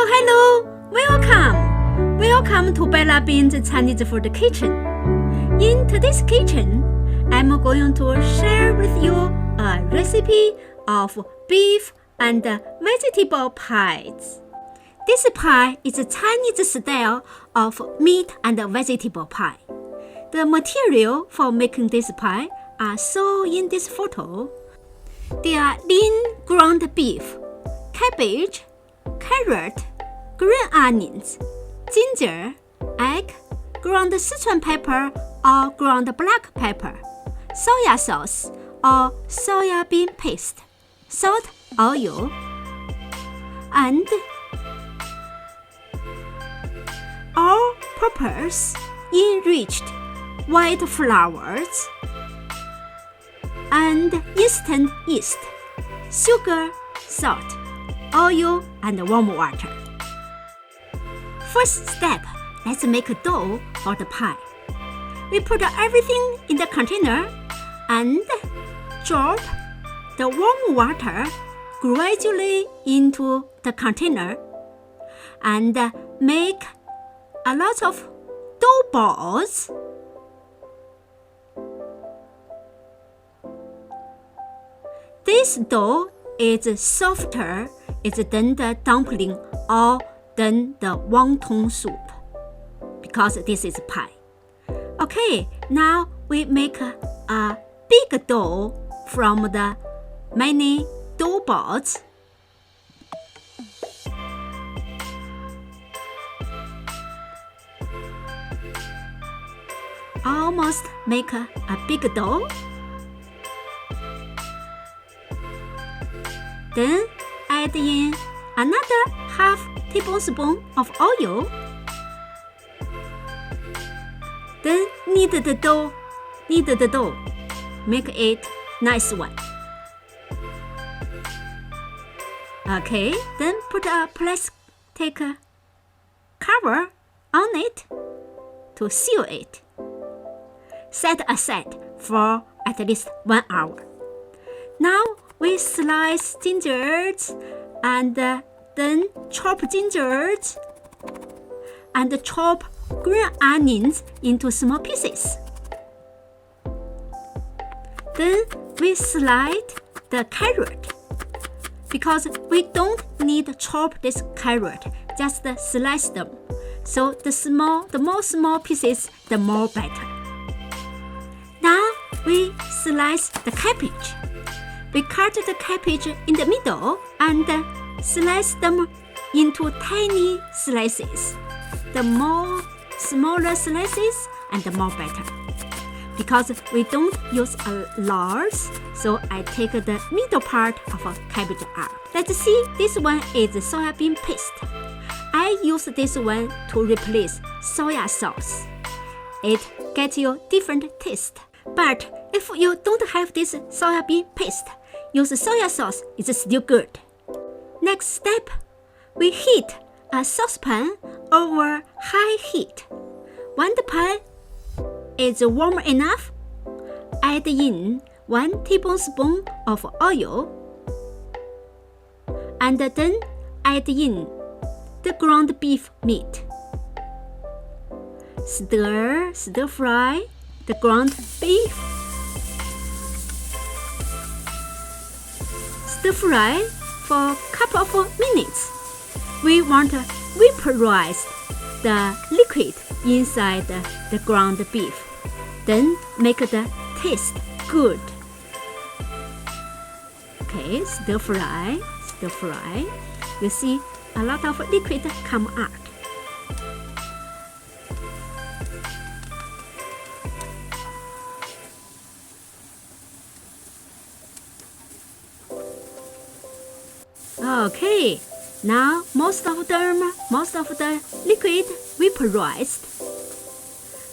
Hello! Welcome to Bellabin Chinese Food kitchen. In today's kitchen, I'm going to share with you a recipe of beef and vegetable pies. This pie is a Chinese style of meat and vegetable pie. The material for making this pie are shown in this photo. They are lean ground beef, cabbage, carrot, green onions, ginger, egg, ground Sichuan pepper or ground black pepper, soya sauce or soybean paste, salt, oil, and all-purpose enriched white flours and instant yeast, sugar, salt, oil, and warm water. First step, let's make a dough for the pie. We put everything in the container and drop the warm water gradually into the container and make a lot of dough balls. This dough is softer than the dumpling or than the wonton soup because this is pie. Okay, now we make a big dough from the many dough balls. Almost make a big dough. Then add in another half tablespoon of oil. Then knead the dough. Make it nice one. Okay, then put a plastic cover on it to seal it. Set aside for at least 1 hour. Now we slice gingers and then chop gingers and chop green onions into small pieces. Then we slide the carrot because we don't need to chop this carrot, just slice them. So the more small pieces, the more better. Now we slice the cabbage. We cut the cabbage in the middle and slice them into tiny slices. The more smaller slices and the more better. Because we don't use a large, so I take the middle part of a cabbage out. Let's see, this one is soybean paste. I use this one to replace soya sauce. It gets you different taste. But if you don't have this soybean paste, use soya sauce, it's still good. Next step, we heat a saucepan over high heat. When the pan is warm enough, add in 1 tablespoon of oil and then add in the ground beef meat. Stir fry the ground beef. Stir fry for a couple of minutes. We want to vaporize the liquid inside the ground beef. Then make the taste good. Okay, stir fry. You see a lot of liquid come out. Okay, now most of the liquid vaporized.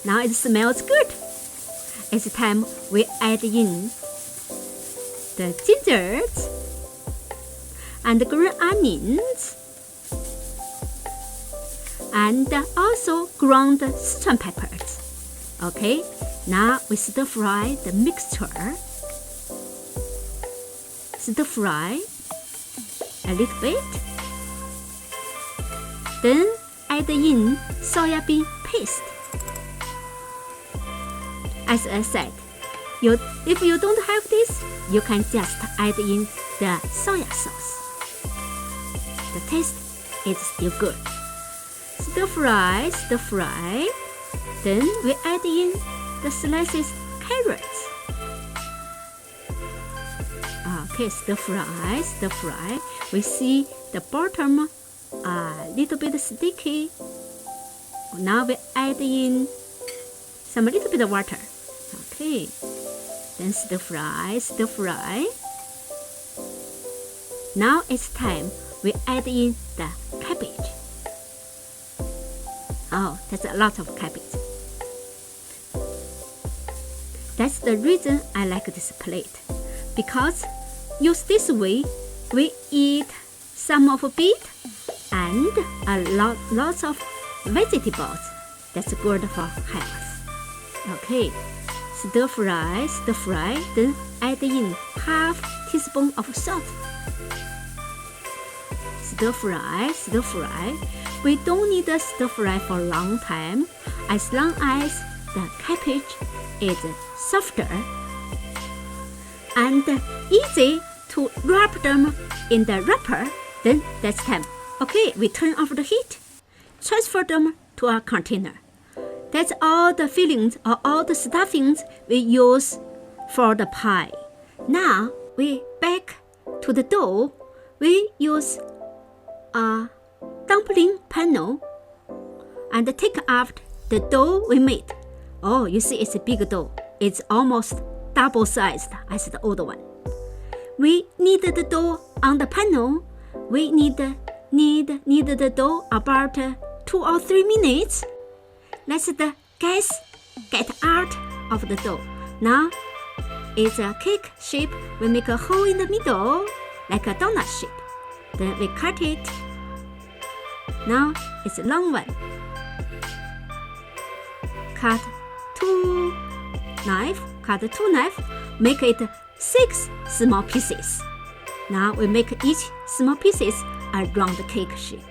Now it smells good. It's time we add in the gingers and the green onions and also ground Sichuan peppers. Okay, now we stir fry the mixture. Stir fry a little bit. Then add in soybean paste. As I said, if you don't have this, you can just add in the soy sauce. The taste is still good. Stir fry. Then we add in the sliced carrots. Okay, stir fry. We see the bottom a little bit sticky. Now we add in some little bit of water. Okay, then stir fry. Now it's time we add in the cabbage. Oh, that's a lot of cabbage. That's the reason I like this plate, because use this way we eat some of meat and lots of vegetables. That's good for health. Okay, stir fry, then add in half teaspoon of salt. Stir fry. We don't need to stir fry for a long time, as long as the cabbage is softer and easy to wrap them in the wrapper. Then that's time. Okay, we turn off the heat, transfer them to a container. That's all the fillings or all the stuffings we use for the pie. Now we back to the dough. We use a dumpling panel and take out the dough we made. Oh, you see it's a big dough. It's almost double sized as the old one. We knead the dough on the panel. We knead the dough about 2 or 3 minutes. Let the gas get out of the dough. Now it's a cake shape. We make a hole in the middle like a donut shape. Then we cut it. Now it's a long one. Cut two knife. Make it 6 small pieces. Now we make each small pieces a round cake shape.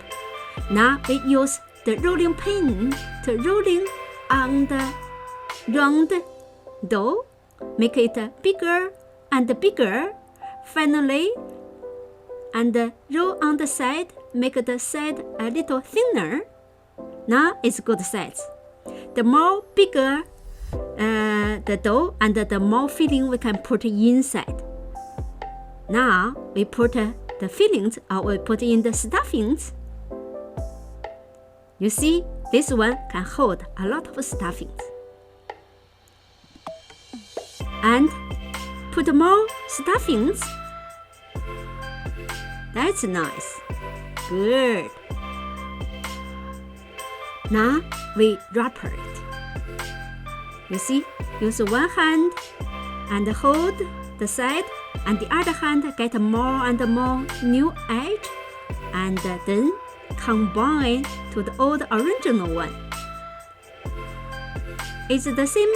Now we use the rolling pin to rolling on the round dough. Make it bigger and bigger. Finally, and roll on the side. Make the side a little thinner. Now it's good size. The more bigger the dough and the more filling we can put inside. Now we put the fillings, or we put in the stuffings. You see, this one can hold a lot of stuffings. And put more stuffings. That's nice. Good. Now we wrap it. You see, use one hand and hold the side, and the other hand get more and more new edge, and then combine to the old original one. It's the same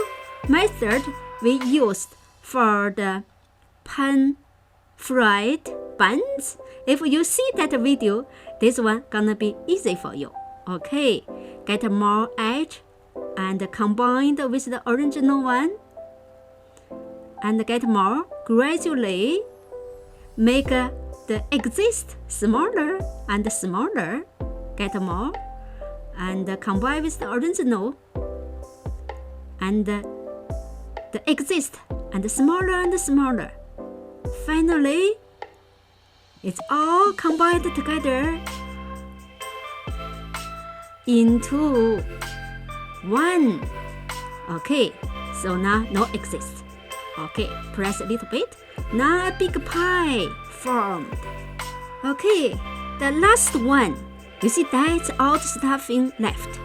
method we used for the pan-fried buns. If you see that video, this one gonna be easy for you. Okay, get more edge and combine with the original one, and get more gradually. Make the exist smaller and smaller. Get more and combine with the original, and the exist and smaller and smaller. Finally, it's all combined together into one. Okay, so now no exist. Okay, press a little bit. Now a big pie formed. Okay, the last one. You see, that's all the stuffing left.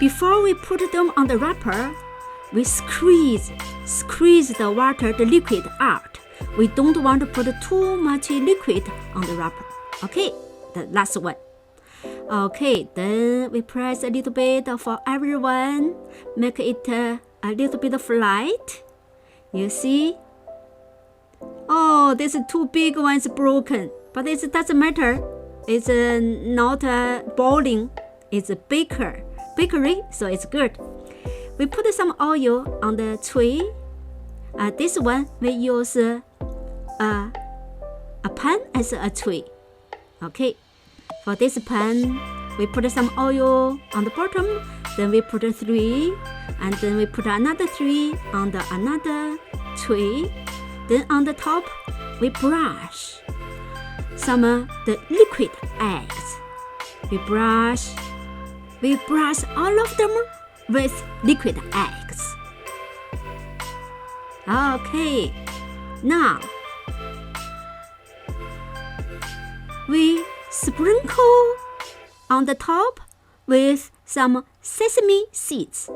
Before we put them on the wrapper, we squeeze the water, the liquid out. We don't want to put too much liquid on the wrapper. Okay, the last one. Okay, then we press a little bit for everyone. Make it a little bit flat. You see? Oh, this two big ones broken, but it doesn't matter. It's not boiling. It's a bakery, so it's good. We put some oil on the tray. This one we use a pan as a tray. Okay, for this pan, we put some oil on the bottom. Then we put 3, and then we put another 3 on the another tray. Then on the top, we brush some the liquid eggs. We brush all of them with liquid eggs. Okay, now we sprinkle on the top with some sesame seeds.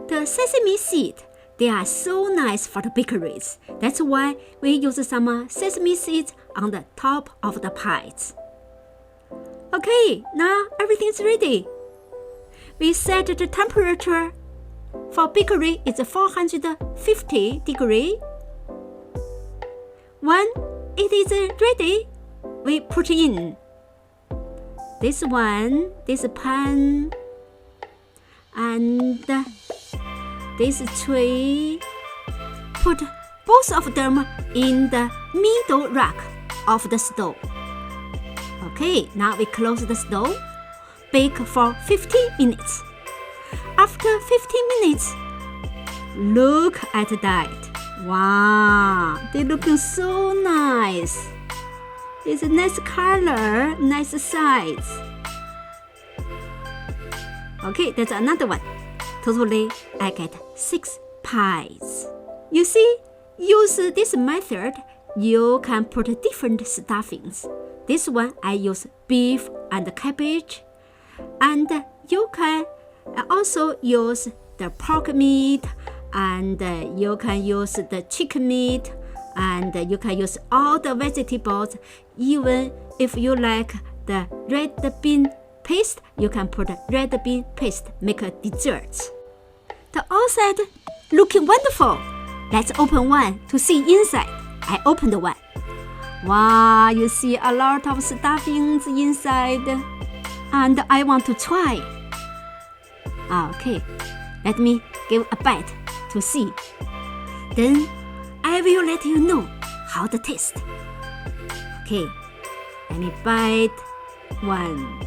The sesame seed, they are so nice for the bakeries. That's why we use some sesame seeds on the top of the pies. Okay, now everything's ready. We set the temperature for bakery is 450 degrees. When it is ready, we put in this pan, and this tray. Put both of them in the middle rack of the stove. Okay, now we close the stove. Bake for 15 minutes. After 15 minutes, look at that. Wow, they're looking so nice. It's a nice color, nice size. Okay, that's another one. Totally, I get 6 pies. You see, use this method, you can put different stuffings. This one I use beef and cabbage. And you can also use the pork meat, and you can use the chicken meat, and you can use all the vegetables. Even if you like the red bean paste, you can put red bean paste, make a dessert. The outside looking wonderful. Let's open one to see inside. I opened one. Wow, you see a lot of stuffings inside. And I want to try. Okay, let me give a bite to see. Then I will let you know how the taste. Okay, let me bite one.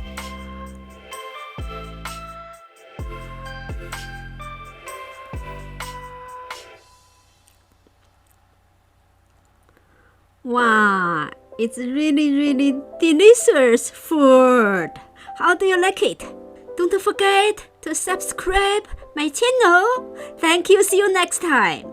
Wow, it's really delicious food. How do you like it? Don't forget to subscribe my channel. Thank you. See you next time.